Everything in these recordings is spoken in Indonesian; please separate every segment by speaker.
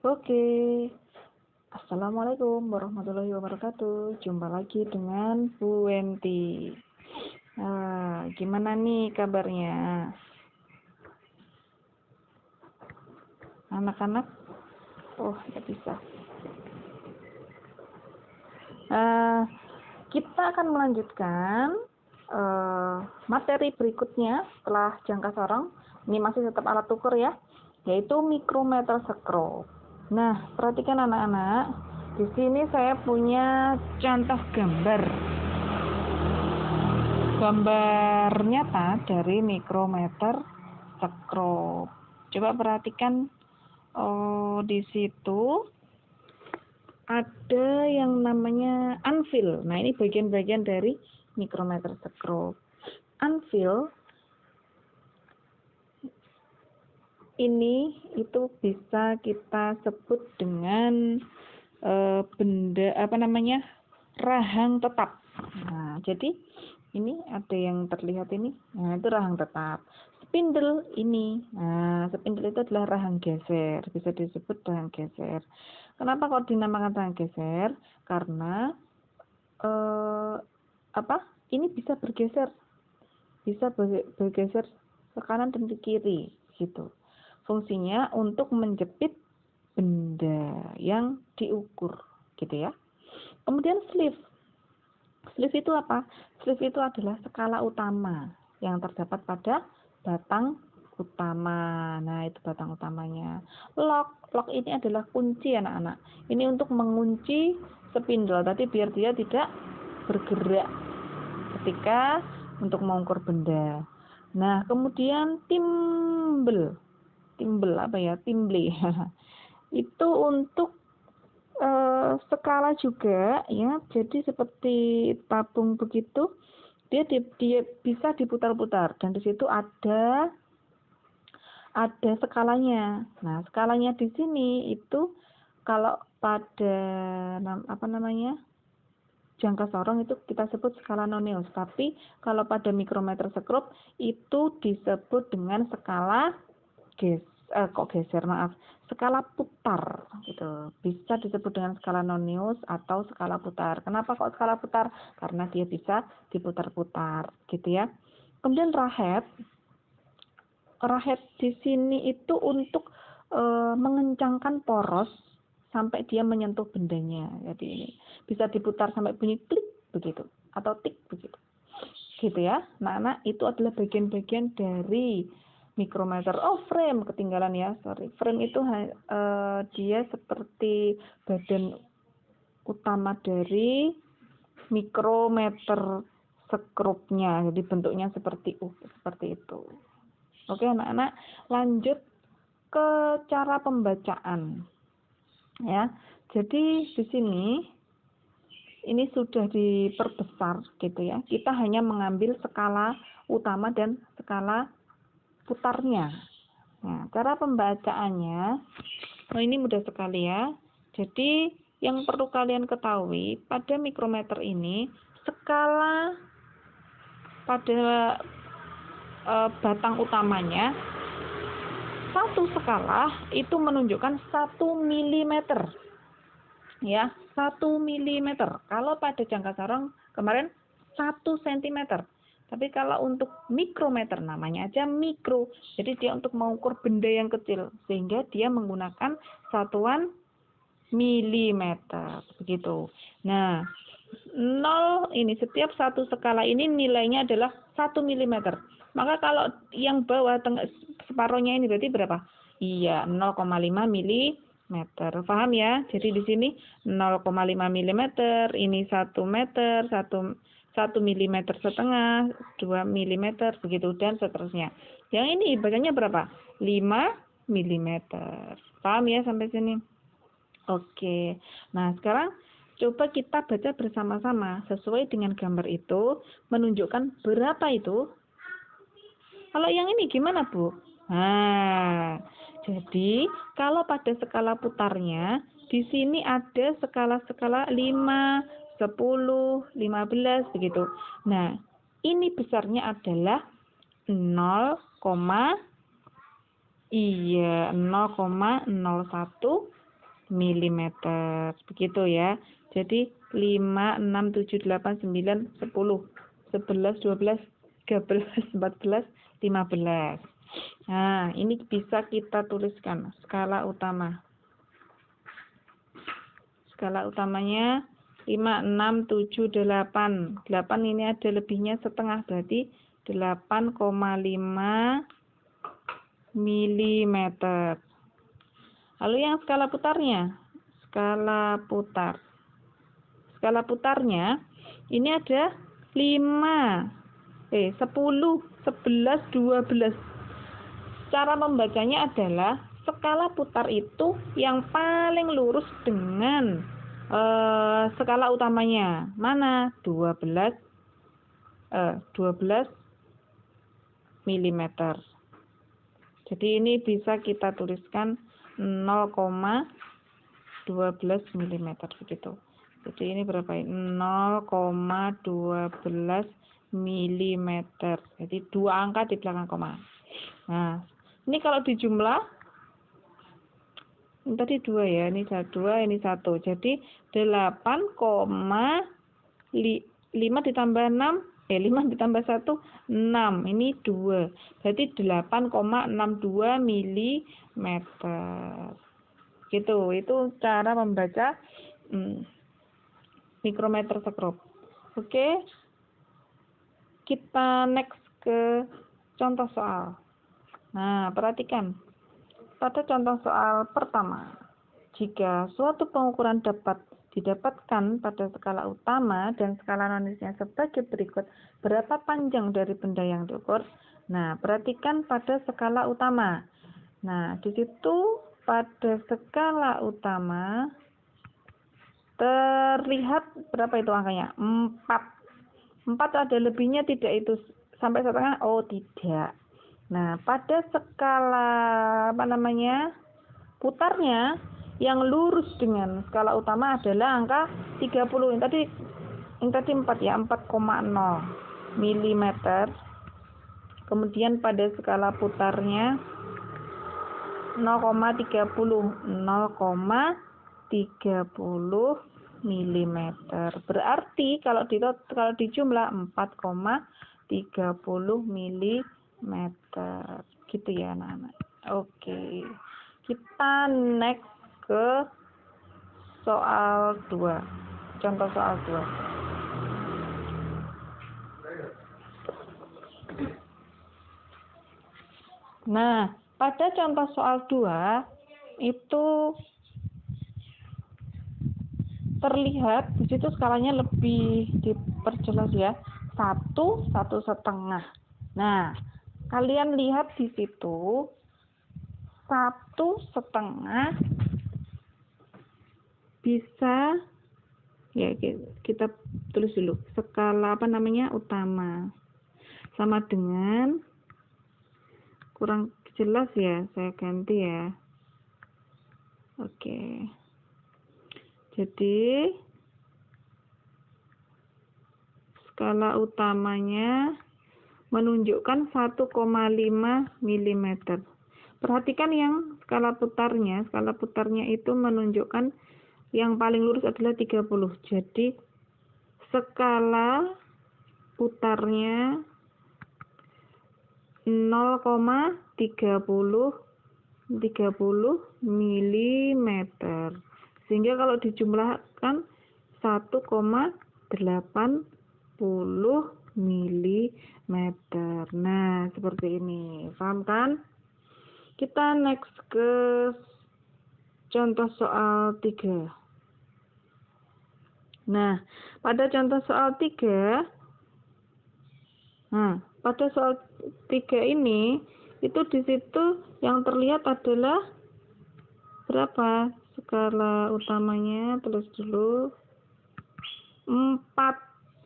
Speaker 1: Oke, Assalamualaikum warahmatullahi wabarakatuh. Jumpa lagi dengan Bu Wenti. Gimana nih kabarnya? Anak-anak? Oh, nggak bisa. Kita akan melanjutkan materi berikutnya setelah jangka sorong. Ini masih tetap alat ukur ya, yaitu mikrometer sekrup. Nah, perhatikan anak-anak. Di sini saya punya contoh gambar nyata dari mikrometer sekrup. Coba perhatikan, di situ ada yang namanya anvil. Nah, ini bagian-bagian dari mikrometer sekrup. Anvil ini itu bisa kita sebut dengan benda rahang tetap. Nah, jadi ini ada yang terlihat ini. Nah, itu rahang tetap. Spindle ini. Nah, spindle itu adalah rahang geser. Bisa disebut rahang geser. Kenapa kok dinamakan rahang geser? Karena ini bisa bergeser. Bisa bergeser ke kanan dan ke kiri gitu. Fungsinya untuk menjepit benda yang diukur gitu ya. Kemudian sleeve. Sleeve itu apa? Sleeve itu adalah skala utama yang terdapat pada batang utama. Nah, itu batang utamanya. Lock ini adalah kunci anak-anak. Ini untuk mengunci spindle tadi biar dia tidak bergerak ketika untuk mengukur benda. Nah, kemudian thimble itu untuk skala juga ya, jadi seperti tabung begitu, dia bisa diputar-putar dan di situ ada skalanya. Nah, skalanya di sini itu kalau pada jangka sorong itu kita sebut skala Nonius, tapi kalau pada mikrometer sekrup itu disebut dengan skala skala putar gitu. Bisa disebut dengan skala Nonius atau skala putar. Kenapa kok skala putar? Karena dia bisa diputar-putar gitu ya. Kemudian rahet di sini itu untuk mengencangkan poros sampai dia menyentuh bendanya. Jadi ini bisa diputar sampai bunyi klik begitu atau tik begitu. Gitu ya. Nah, itu adalah bagian-bagian dari mikrometer. Frame ketinggalan ya, sorry. Frame itu dia seperti badan utama dari mikrometer sekrupnya. Jadi bentuknya seperti itu. Oke anak-anak, lanjut ke cara pembacaan. Ya. Jadi di sini ini sudah diperbesar gitu ya. Kita hanya mengambil skala utama dan skala putarnya. Nah, cara pembacaannya, ini mudah sekali ya. Jadi yang perlu kalian ketahui pada mikrometer ini skala pada batang utamanya, satu skala itu menunjukkan 1 mm. Ya, 1 mm. Kalau pada jangka sorong kemarin 1 cm. Tapi kalau untuk mikrometer namanya aja mikro. Jadi dia untuk mengukur benda yang kecil sehingga dia menggunakan satuan milimeter begitu. Nah, 0 ini setiap satu skala ini nilainya adalah 1 mm. Maka kalau yang bawah separuhnya ini berarti berapa? Iya, 0,5 mm. Paham ya? Jadi di sini 0,5 mm, ini 1 meter, 1 milimeter setengah, 2 milimeter, begitu dan seterusnya. Yang ini bacanya berapa? 5 milimeter. Paham ya sampai sini? Oke. Nah, sekarang coba kita baca bersama-sama sesuai dengan gambar itu menunjukkan berapa itu. Kalau yang ini gimana, Bu? Nah, jadi kalau pada skala putarnya di sini ada skala-skala 5, 10, 15 begitu. Nah, ini besarnya adalah 0,01 milimeter. Begitu ya. Jadi 5, 6, 7, 8, 9, 10, 11, 12, 13, 14, 15. Nah, ini bisa kita tuliskan skala utama. Skala utamanya 5, 6, 7, 8. 8 ini ada lebihnya setengah, berarti 8,5 milimeter. Lalu yang skala putarnya, skala putar. Skala putarnya ini ada 5, 10, 11, 12. Cara membacanya adalah skala putar itu yang paling lurus dengan skala utamanya. Mana? 12 milimeter. Jadi ini bisa kita tuliskan 0,12 milimeter begitu. Jadi ini berapa ini? 0,12 milimeter. Jadi 2 angka di belakang koma. Nah, ini kalau dijumlah, ini tadi 2 ya, ini 2, ini 1. Jadi 8,5 ditambah 6, 5 ditambah 1, 6. Ini 2. Berarti 8,62 milimeter. Gitu, itu cara membaca mikrometer sekrup. Oke. Kita next ke contoh soal. Nah, perhatikan. Pada contoh soal pertama, jika suatu pengukuran dapat didapatkan pada skala utama dan skala nonisnya sebagai berikut, berapa panjang dari benda yang diukur? Nah, perhatikan pada skala utama. Nah, di situ pada skala utama terlihat berapa itu angkanya? 4. 4 ada lebihnya tidak itu sampai setengah? Oh, tidak. Nah, pada skala putarnya yang lurus dengan skala utama adalah angka 30. Yang tadi 4 ya, 4,0 milimeter. Kemudian pada skala putarnya 0,30 milimeter. Berarti kalau dijumlah 4,30 milimeter. Gitu ya anak-anak. Oke. Kita next ke soal 2. Contoh soal 2. Nah, pada contoh soal 2 itu terlihat di situ skalanya lebih diperjelas ya. 1, 1,5. Nah, kalian lihat di situ 1,5 bisa ya, kita tulis dulu skala utama sama dengan, kurang jelas ya, saya ganti ya. Oke. Jadi skala utamanya menunjukkan 1,5 milimeter. Perhatikan yang skala putarnya itu menunjukkan yang paling lurus adalah 30. Jadi skala putarnya 0,30 milimeter. Sehingga kalau dijumlahkan 1,80 milimeter. Nah, seperti ini. Paham kan? Kita next ke contoh soal 3. Nah, pada contoh soal 3, pada soal 3 ini, itu di situ yang terlihat adalah berapa? Skala utamanya, tulis dulu, 4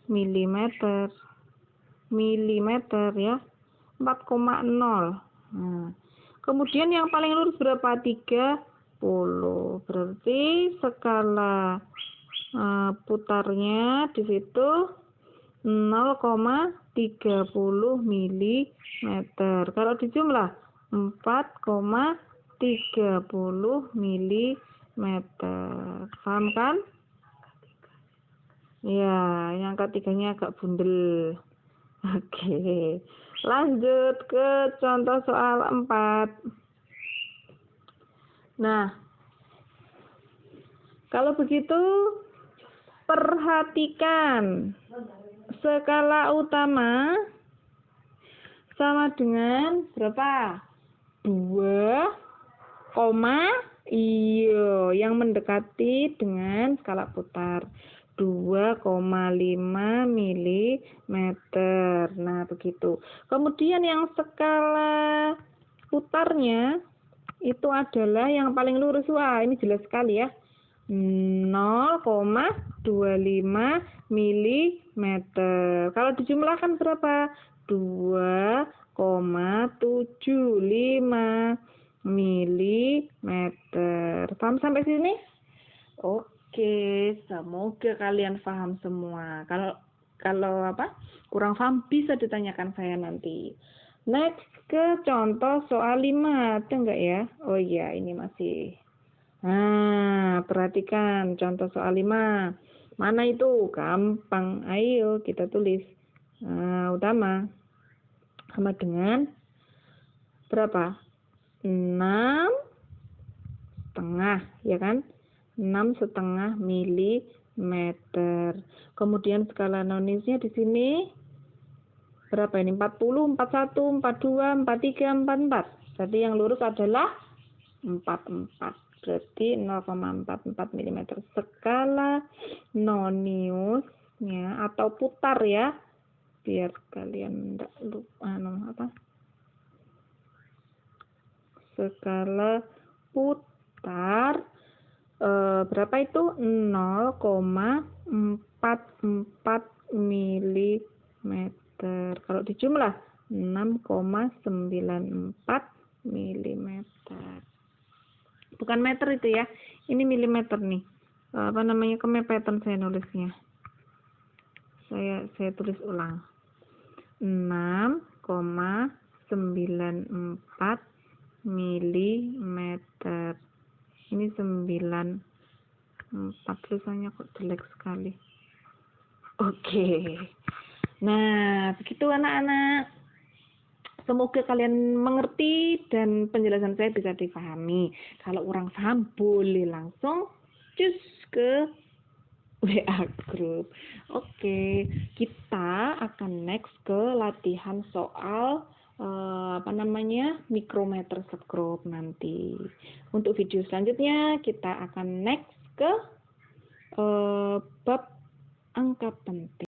Speaker 1: milimeter ya, 4,0. Nah, kemudian yang paling lurus berapa? 30. Berarti skala putarnya di situ 0,30 milimeter. Kalau dijumlah 4,30 milimeter. meter. Paham kan? Ya, yang ketiganya agak bundel. Oke. Lanjut ke contoh soal 4. Nah, kalau begitu perhatikan skala utama sama dengan berapa? 2, iya, yang mendekati dengan skala putar 2,5 milimeter. Nah, begitu. Kemudian yang skala putarnya itu adalah yang paling lurus. Wah, ini jelas sekali ya. 0,25 milimeter. Kalau dijumlahkan berapa? 2,75 milimeter. Paham sampai sini? Oke, semoga kalian paham semua. Kalau kurang paham bisa ditanyakan saya nanti. Next ke contoh soal 5, ada enggak ya? Oh iya, ini masih. Nah, perhatikan contoh soal 5. Mana itu? Gampang. Ayo kita tulis. Nah, utama sama dengan berapa? 6,5, ya kan? 6,5 milimeter. Kemudian skala nonisnya di sini berapa ini? 40, 41, 42, 43, 44. Jadi yang lurus adalah 44. Berarti 0,44 mm. Skala noniusnya atau putar ya. Biar kalian enggak lupa skala putar berapa itu? 0,44 mm. Kalau dijumlah 6,94 mm. Bukan meter itu ya. Ini milimeter nih. Kemepetan saya nulisnya. Saya tulis ulang. 6,94 milimeter. Ini 94, tulisannya kok jelek sekali. Oke. Nah, begitu anak-anak. Semoga kalian mengerti dan penjelasan saya bisa dipahami. Kalau kurang paham, boleh langsung cus ke WA group. Oke, kita akan next ke latihan soal mikrometer subgroup nanti. Untuk video selanjutnya kita akan next ke bab angka penting.